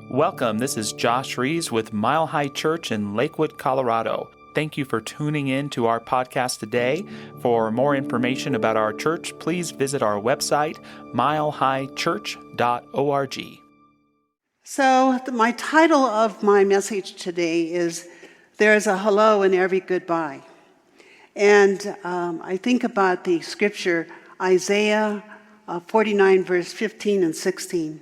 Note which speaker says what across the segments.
Speaker 1: Welcome, this is Josh Rees with Mile High Church in Lakewood, Colorado. Thank you for tuning in to our podcast today. For more information about our church, please visit our website, milehighchurch.org.
Speaker 2: So my title of my message today is There's a Hello in Every Goodbye. And I think about the scripture, Isaiah 49, verse 15 and 16.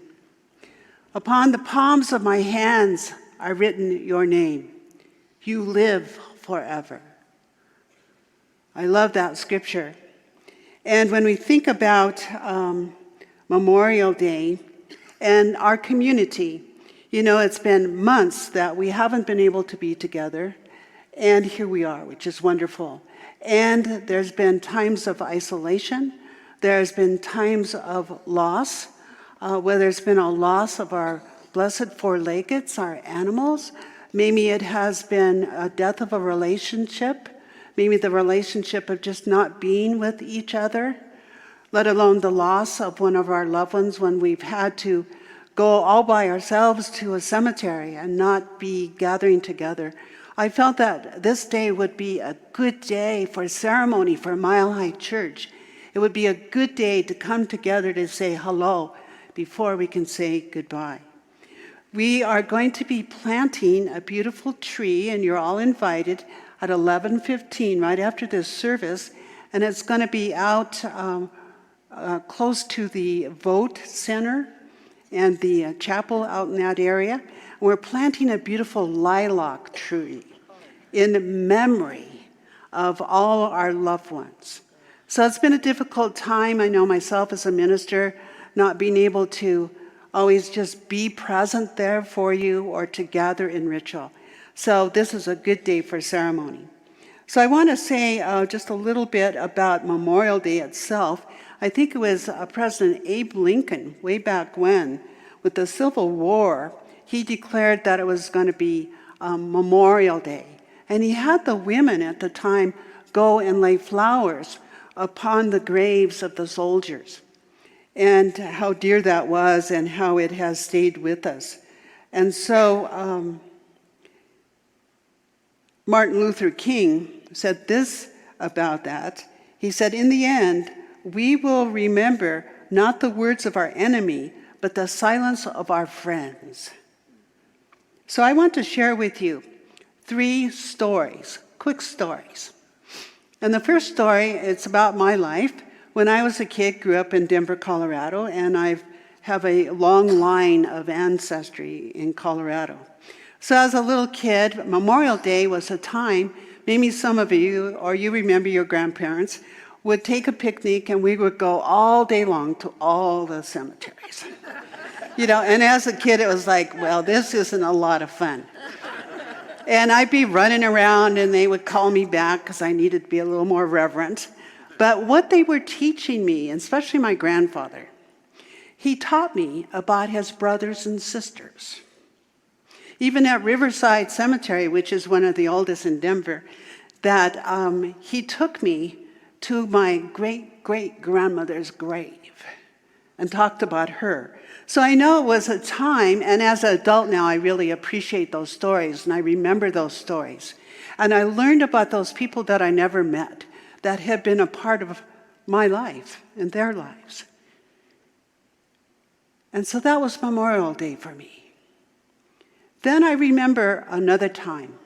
Speaker 2: Upon the palms of my hands are written your name. You live forever. I love that scripture. And when we think about Memorial Day and our community, you know, it's been months that we haven't been able to be together. And here we are, which is wonderful. And there's been times of isolation. There's been times of loss. Where there's been a loss of our blessed four-leggeds, our animals. Maybe it has been a death of a relationship. Maybe the relationship of just not being with each other, let alone the loss of one of our loved ones when we've had to go all by ourselves to a cemetery and not be gathering together. I felt that this day would be a good day for ceremony for Mile High Church. It would be a good day to come together to say hello before we can say goodbye. We are going to be planting a beautiful tree, and you're all invited at 11:15, right after this service, and it's going to be out close to the Vote Center and the chapel out in that area. We're planting a beautiful lilac tree in memory of all our loved ones. So it's been a difficult time, I know myself as a minister, not being able to always just be present there for you or to gather in ritual. So this is a good day for ceremony. So I want to say just a little bit about Memorial Day itself. I think it was President Abe Lincoln, way back when, with the Civil War, he declared that it was going to be Memorial Day. And he had the women at the time go and lay flowers upon the graves of the soldiers. And how dear that was and how it has stayed with us. And so Martin Luther King said this about that. He said, in the end, we will remember not the words of our enemy, but the silence of our friends. So I want to share with you 3 stories, quick stories. And the first story, it's about my life. When I was a kid, grew up in Denver, Colorado, and I have a long line of ancestry in Colorado. So as a little kid, Memorial Day was a time, maybe some of you, or you remember your grandparents, would take a picnic and we would go all day long to all the cemeteries. You know, and as a kid, it was like, well, this isn't a lot of fun. And I'd be running around and they would call me back because I needed to be a little more reverent. But what they were teaching me, and especially my grandfather, he taught me about his brothers and sisters. Even at Riverside Cemetery, which is one of the oldest in Denver, that he took me to my great-great-grandmother's grave and talked about her. So I know it was a time, and as an adult now, I really appreciate those stories, and I remember those stories. And I learned about those people that I never met, that had been a part of my life and their lives. And so that was Memorial Day for me. Then I remember another time,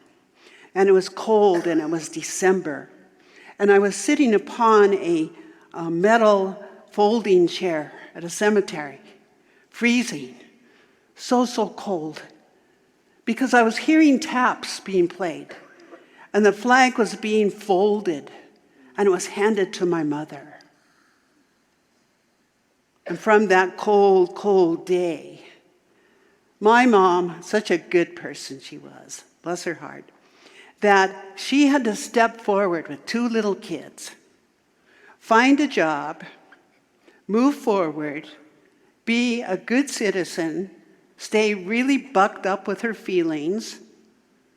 Speaker 2: and it was cold and it was December, and I was sitting upon a metal folding chair at a cemetery, freezing, so cold, because I was hearing taps being played, and the flag was being folded, and it was handed to my mother. And from that cold, cold day, my mom, such a good person she was, bless her heart, that she had to step forward with 2 little kids, find a job, move forward, be a good citizen, stay really bucked up with her feelings,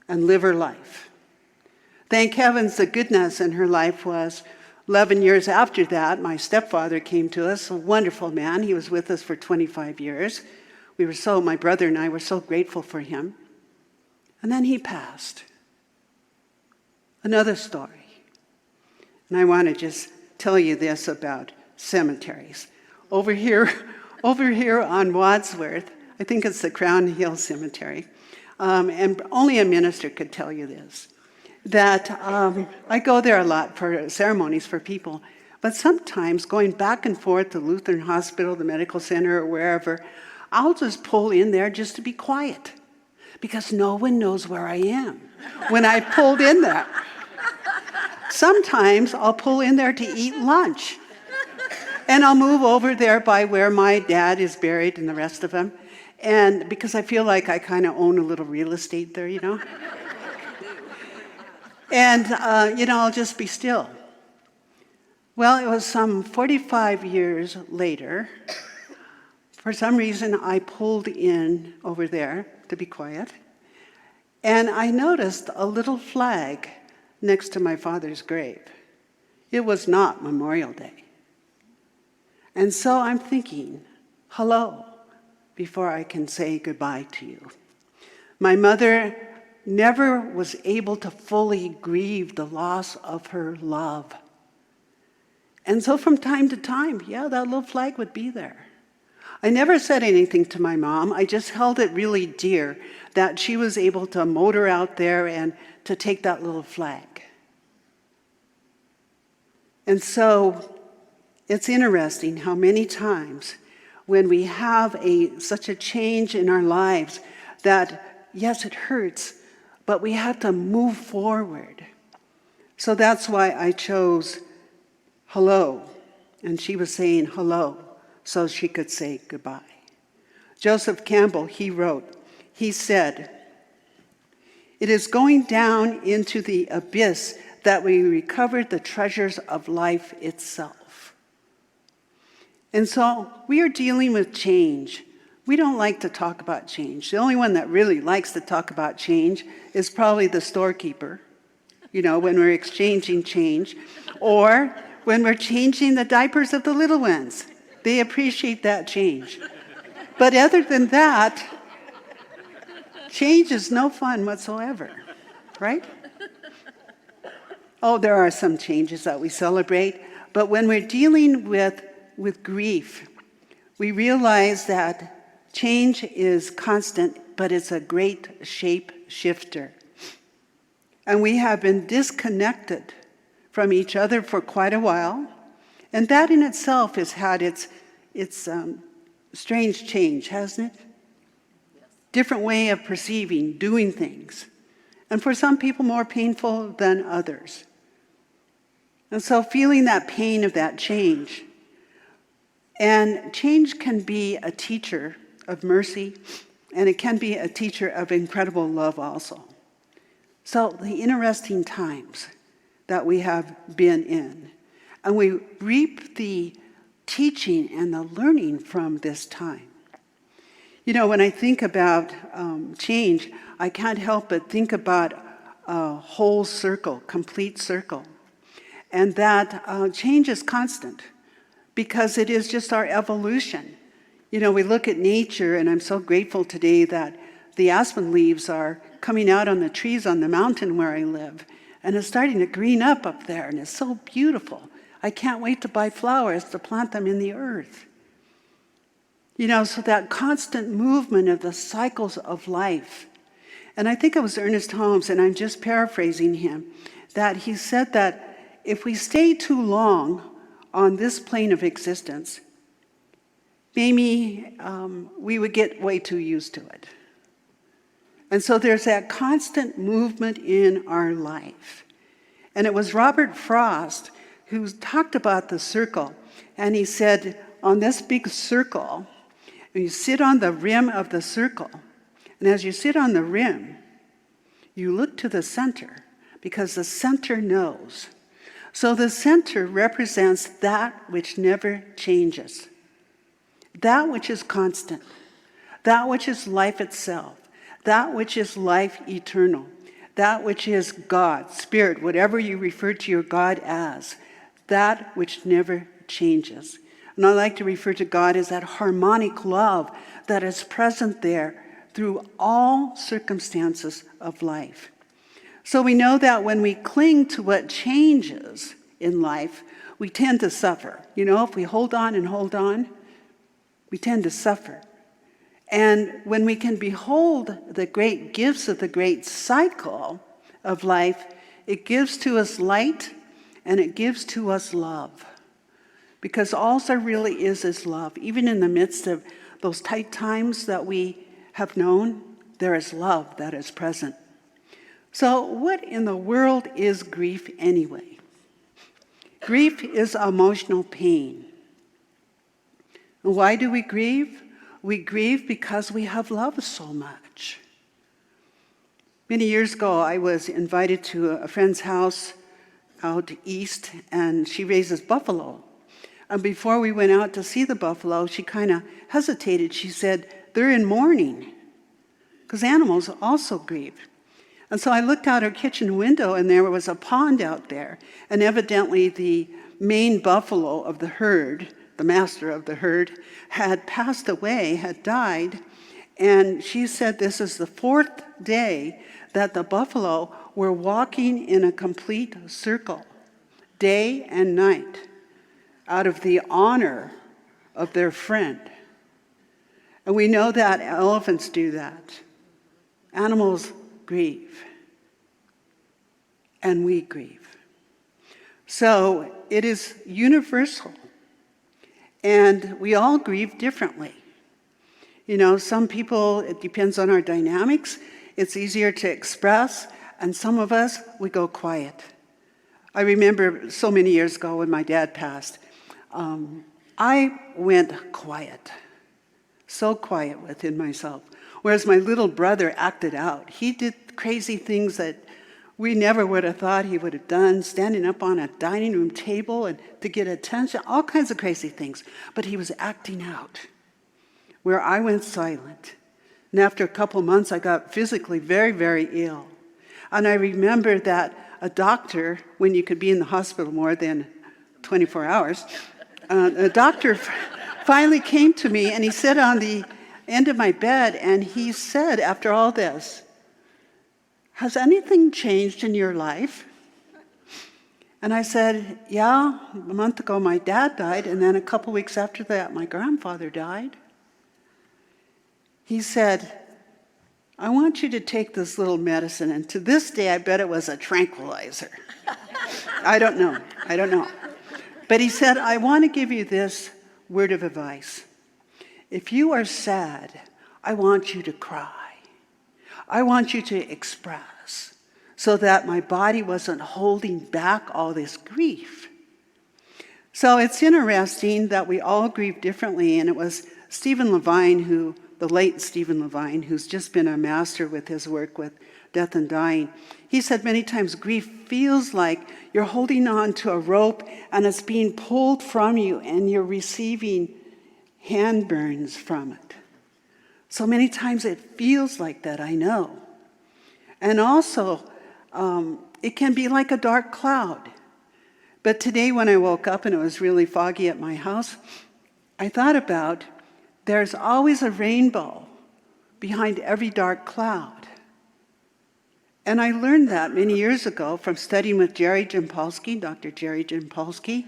Speaker 2: and live her life. Thank heavens the goodness in her life was 11 years after that, my stepfather came to us, a wonderful man. He was with us for 25 years. My brother and I were so grateful for him. And then he passed. Another story. And I want to just tell you this about cemeteries. Over here on Wadsworth, I think it's the Crown Hill Cemetery, and only a minister could tell you this, that I go there a lot for ceremonies for people, but sometimes going back and forth to Lutheran Hospital, the medical center, or wherever, I'll just pull in there just to be quiet, because no one knows where I am when I pulled in there. Sometimes I'll pull in there to eat lunch, and I'll move over there by where my dad is buried and the rest of them, and because I feel like I kind of own a little real estate there, And, I'll just be still. Well, it was some 45 years later. For some reason, I pulled in over there to be quiet, and I noticed a little flag next to my father's grave. It was not Memorial Day. And so I'm thinking, hello, before I can say goodbye to you. My mother never was able to fully grieve the loss of her love. And so from time to time, that little flag would be there. I never said anything to my mom. I just held it really dear that she was able to motor out there and to take that little flag. And so it's interesting how many times when we have such a change in our lives that, yes, it hurts, but we have to move forward. So that's why I chose hello. And she was saying hello so she could say goodbye. Joseph Campbell, he said, "It is going down into the abyss that we recovered the treasures of life itself." And so we are dealing with change. We don't like to talk about change. The only one that really likes to talk about change is probably the storekeeper, when we're exchanging change, or when we're changing the diapers of the little ones. They appreciate that change. But other than that, change is no fun whatsoever, right? Oh, there are some changes that we celebrate, but when we're dealing with grief, we realize that change is constant, but it's a great shape shifter. And we have been disconnected from each other for quite a while, and that in itself has had its strange change, hasn't it? Yes. Different way of perceiving, doing things, and for some people more painful than others. And so feeling that pain of that change. And change can be a teacher of mercy, and it can be a teacher of incredible love also. So the interesting times that we have been in, and we reap the teaching and the learning from this time. When I think about change, I can't help but think about a whole circle, complete circle. And that change is constant because it is just our evolution. We look at nature, and I'm so grateful today that the aspen leaves are coming out on the trees on the mountain where I live, and it's starting to green up there, and it's so beautiful. I can't wait to buy flowers to plant them in the earth. So that constant movement of the cycles of life. And I think it was Ernest Holmes, and I'm just paraphrasing him, that he said that if we stay too long on this plane of existence, maybe we would get way too used to it. And so there's that constant movement in our life. And it was Robert Frost who talked about the circle. And he said, on this big circle, you sit on the rim of the circle. And as you sit on the rim, you look to the center, because the center knows. So the center represents that which never changes, that which is constant, that which is life itself, that which is life eternal, that which is God, Spirit, whatever you refer to your God as, that which never changes. And I like to refer to God as that harmonic love that is present there through all circumstances of life. So we know that when we cling to what changes in life, we tend to suffer. If we hold on, we tend to suffer. And when we can behold the great gifts of the great cycle of life, it gives to us light and it gives to us love. Because all there really is love. Even in the midst of those tight times that we have known, there is love that is present. So what in the world is grief anyway? Grief is emotional pain. And why do we grieve? We grieve because we have loved so much. Many years ago, I was invited to a friend's house out east, and she raises buffalo. And before we went out to see the buffalo, she kind of hesitated. She said, "They're in mourning," because animals also grieve. And so I looked out her kitchen window, and there was a pond out there. And evidently the main buffalo of the herd, the master of the herd, had passed away, had died. And she said this is the 4th day that the buffalo were walking in a complete circle, day and night, out of the honor of their friend. And we know that elephants do that. Animals grieve. And we grieve. So it is universal. And we all grieve differently. Some people, it depends on our dynamics. It's easier to express. And some of us, we go quiet. I remember so many years ago when my dad passed, I went quiet. So quiet within myself. Whereas my little brother acted out. He did crazy things that we never would have thought he would have done, standing up on a dining room table and to get attention, all kinds of crazy things. But he was acting out, where I went silent. And after a couple of months, I got physically very, very ill. And I remember that a doctor, when you could be in the hospital more than 24 hours, a doctor finally came to me, and he sat on the end of my bed, and he said, after all this, "Has anything changed in your life?" And I said, "Yeah, a month ago my dad died, and then a couple weeks after that my grandfather died." He said, "I want you to take this little medicine," and to this day I bet it was a tranquilizer. I don't know. But he said, "I want to give you this word of advice. If you are sad, I want you to cry. I want you to express, so that my body wasn't holding back all this grief." So it's interesting that we all grieve differently, and it was Stephen Levine, the late Stephen Levine, who's just been a master with his work with death and dying. He said many times grief feels like you're holding on to a rope and it's being pulled from you and you're receiving hand burns from it. So many times it feels like that, I know. And also, it can be like a dark cloud. But today when I woke up and it was really foggy at my house, I thought about there's always a rainbow behind every dark cloud. And I learned that many years ago from studying with Jerry Jampolsky, Dr. Jerry Jampolsky,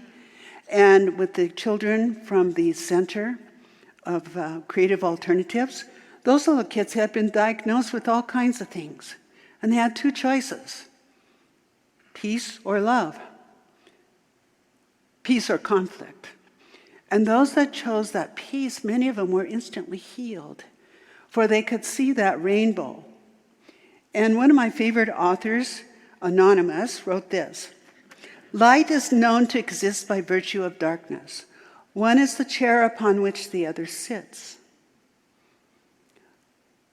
Speaker 2: and with the children from the Center of Creative Alternatives. Those little kids had been diagnosed with all kinds of things. And they had two choices: peace or love, peace or conflict. And those that chose that peace, many of them were instantly healed, for they could see that rainbow. And one of my favorite authors, Anonymous, wrote this: "Light is known to exist by virtue of darkness. One is the chair upon which the other sits."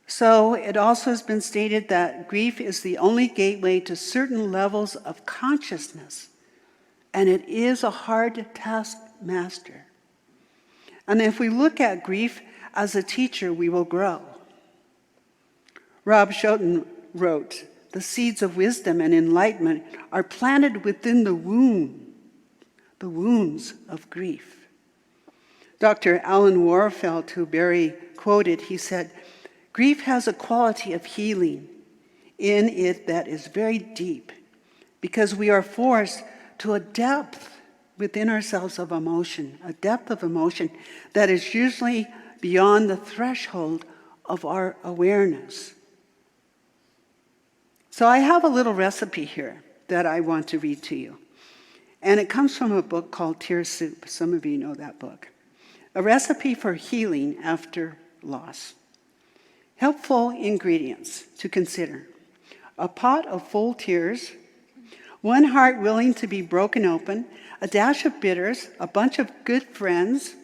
Speaker 2: So it also has been stated that grief is the only gateway to certain levels of consciousness, and it is a hard taskmaster. And if we look at grief as a teacher, we will grow. Rob Schouten wrote, "The seeds of wisdom and enlightenment are planted within the wounds of grief." Dr. Alan Warfeld, who Barry quoted, he said, "Grief has a quality of healing in it that is very deep because we are forced to a depth within ourselves of emotion, a depth of emotion that is usually beyond the threshold of our awareness." So I have a little recipe here that I want to read to you. And it comes from a book called Tear Soup. Some of you know that book. A recipe for healing after loss. Helpful ingredients to consider: a pot of full tears, one heart willing to be broken open, a dash of bitters, a bunch of good friends,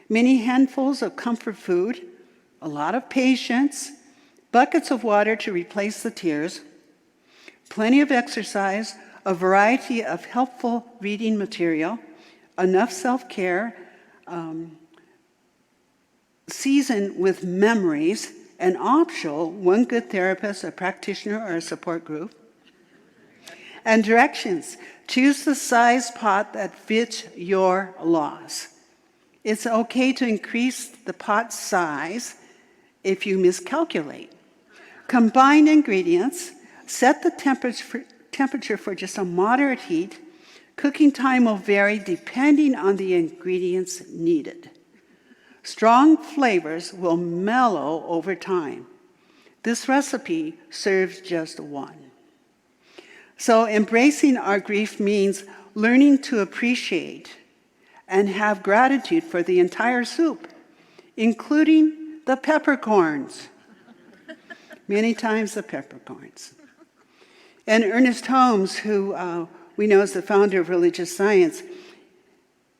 Speaker 2: many handfuls of comfort food, a lot of patience, buckets of water to replace the tears, plenty of exercise, a variety of helpful reading material, enough self-care, seasoned with memories, and optional, one good therapist, a practitioner, or a support group. And directions: choose the size pot that fits your loss. It's okay to increase the pot size if you miscalculate. Combine ingredients, set the temperature for just a moderate heat. Cooking time will vary depending on the ingredients needed. Strong flavors will mellow over time. This recipe serves just one. So embracing our grief means learning to appreciate and have gratitude for the entire soup, including the peppercorns. Many times the peppercorns. And Ernest Holmes, who we know is the founder of religious science,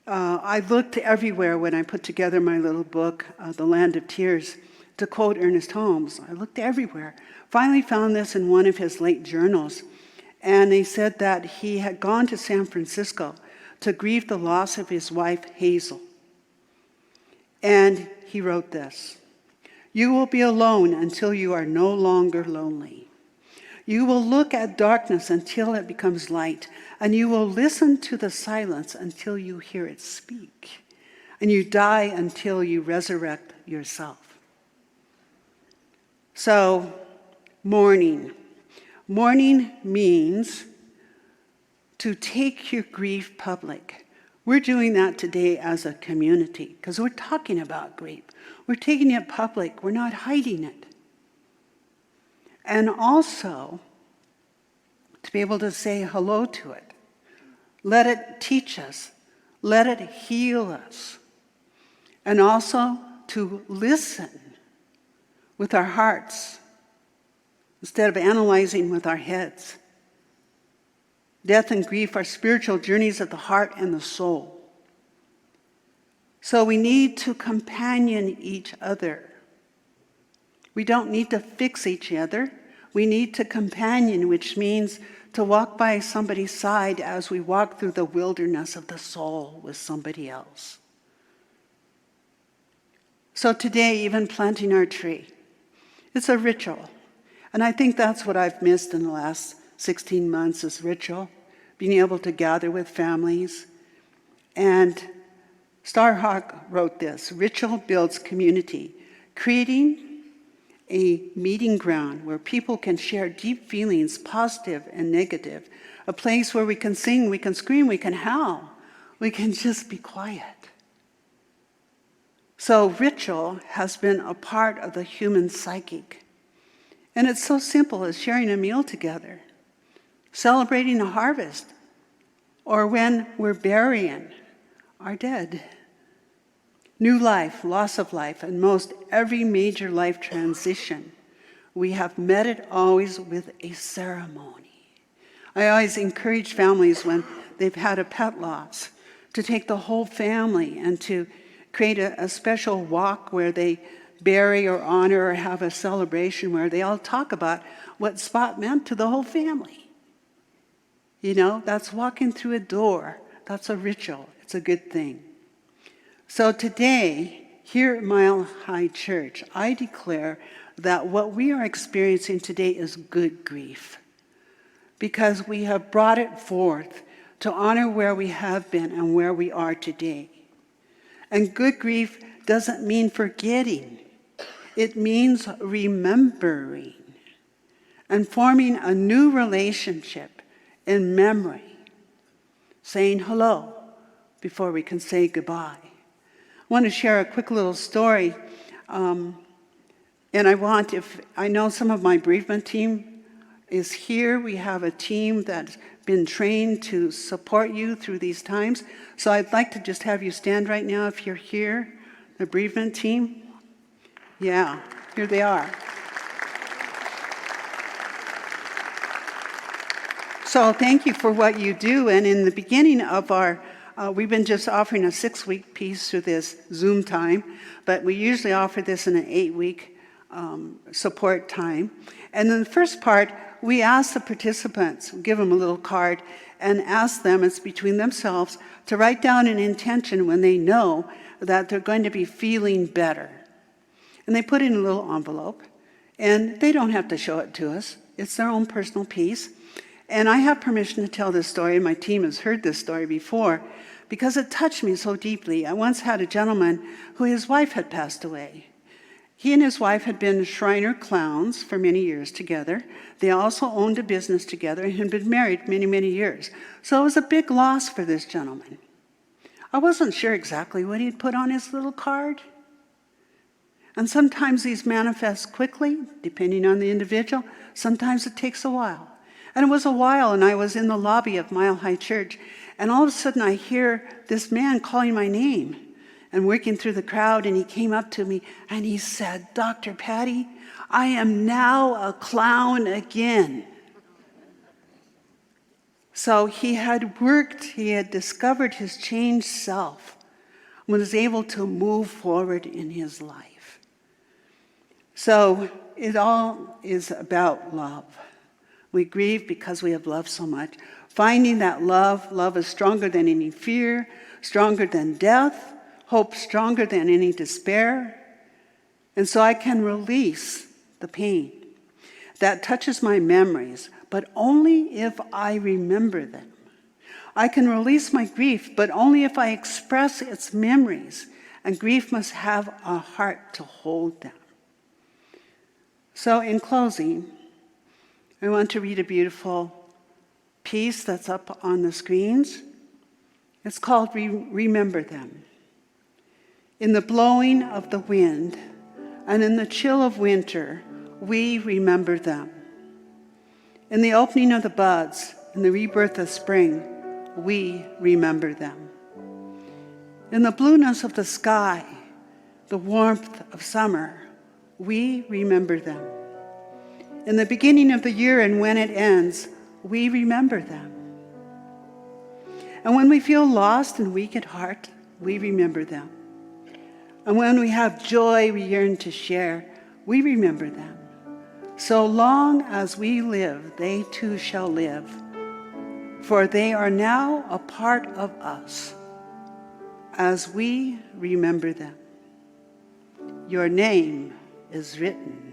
Speaker 2: I looked everywhere when I put together my little book, The Land of Tears, to quote Ernest Holmes. I looked everywhere. Finally found this in one of his late journals. And he said that he had gone to San Francisco to grieve the loss of his wife, Hazel. And he wrote this: "You will be alone until you are no longer lonely. You will look at darkness until it becomes light, and you will listen to the silence until you hear it speak, and you die until you resurrect yourself." So, mourning. Mourning means to take your grief public. We're doing that today as a community because we're talking about grief. We're taking it public. We're not hiding it. And also, to be able to say hello to it. Let it teach us. Let it heal us. And also to listen with our hearts instead of analyzing with our heads. Death and grief are spiritual journeys of the heart and the soul. So we need to companion each other. We don't need to fix each other. We need to companion, which means to walk by somebody's side as we walk through the wilderness of the soul with somebody else. So today, even planting our tree, it's a ritual. And I think that's what I've missed in the last 16 months is ritual, being able to gather with families. And Starhawk wrote this: "Ritual builds community, creating a meeting ground where people can share deep feelings, positive and negative, a place where we can sing, we can scream, we can howl, we can just be quiet." So ritual has been a part of the human psychic. And it's so simple as sharing a meal together, celebrating a harvest, or when we're burying our dead. New life, loss of life, and most every major life transition, we have met it always with a ceremony. I always encourage families when they've had a pet loss to take the whole family and to create a special walk where they bury or honor or have a celebration where they all talk about what Spot meant to the whole family. You know, that's walking through a door. That's a ritual. It's a good thing. So today, here at Mile High Church, I declare that what we are experiencing today is good grief, because we have brought it forth to honor where we have been and where we are today. And good grief doesn't mean forgetting. It means remembering and forming a new relationship in memory, saying hello before we can say goodbye. I want to share a quick little story. And I know some of my bereavement team is here. We have a team that's been trained to support you through these times. So I'd like to just have you stand right now if you're here, the bereavement team. Yeah, here they are. So thank you for what you do. And in the beginning of we've been just offering a 6-week piece through this Zoom time, but we usually offer this in an 8-week support time. And in the first part, we ask the participants, give them a little card, and ask them, it's between themselves, to write down an intention when they know that they're going to be feeling better. And they put it in a little envelope, and they don't have to show it to us. It's their own personal piece. And I have permission to tell this story, and my team has heard this story before, because it touched me so deeply. I once had a gentleman who his wife had passed away. He and his wife had been Shriner clowns for many years together. They also owned a business together and had been married many, many years. So it was a big loss for this gentleman. I wasn't sure exactly what he'd put on his little card. And sometimes these manifest quickly, depending on the individual. Sometimes it takes a while. And it was a while, and I was in the lobby of Mile High Church, and all of a sudden I hear this man calling my name and working through the crowd, and he came up to me and he said, "Dr. Patty, I am now a clown again." So he had discovered his changed self, was able to move forward in his life. So it all is about love. We grieve because we have loved so much. Finding that love is stronger than any fear, stronger than death, hope stronger than any despair. And so I can release the pain that touches my memories, but only if I remember them. I can release my grief, but only if I express its memories, and grief must have a heart to hold them. So in closing, I want to read a beautiful piece that's up on the screens. It's called Remember Them. In the blowing of the wind and in the chill of winter, we remember them. In the opening of the buds and the rebirth of spring, we remember them. In the blueness of the sky, the warmth of summer, we remember them. In the beginning of the year and when it ends, we remember them. And when we feel lost and weak at heart, we remember them. And when we have joy we yearn to share, we remember them. So long as we live, they too shall live, for they are now a part of us as we remember them. Your name is written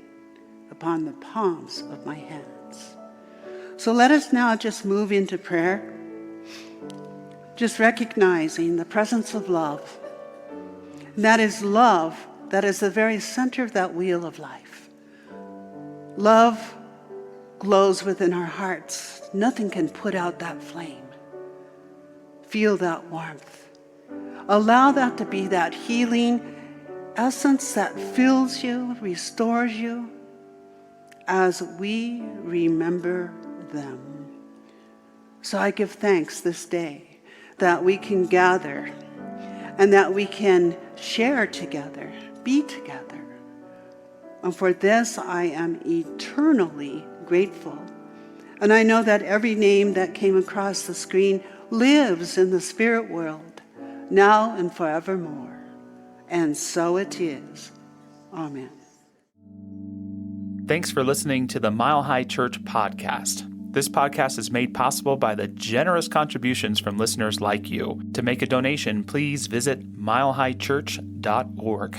Speaker 2: upon the palms of my hands. So let us now just move into prayer, just recognizing the presence of love. And that is love that is the very center of that wheel of life. Love glows within our hearts. Nothing can put out that flame. Feel that warmth. Allow that to be that healing essence that fills you, restores you, as we remember them. So I give thanks this day that we can gather and that we can share together, be together. And for this I am eternally grateful. And I know that every name that came across the screen lives in the spirit world, now and forevermore. And so it is. Amen.
Speaker 1: Thanks for listening to the Mile High Church podcast. This podcast is made possible by the generous contributions from listeners like you. To make a donation, please visit milehighchurch.org.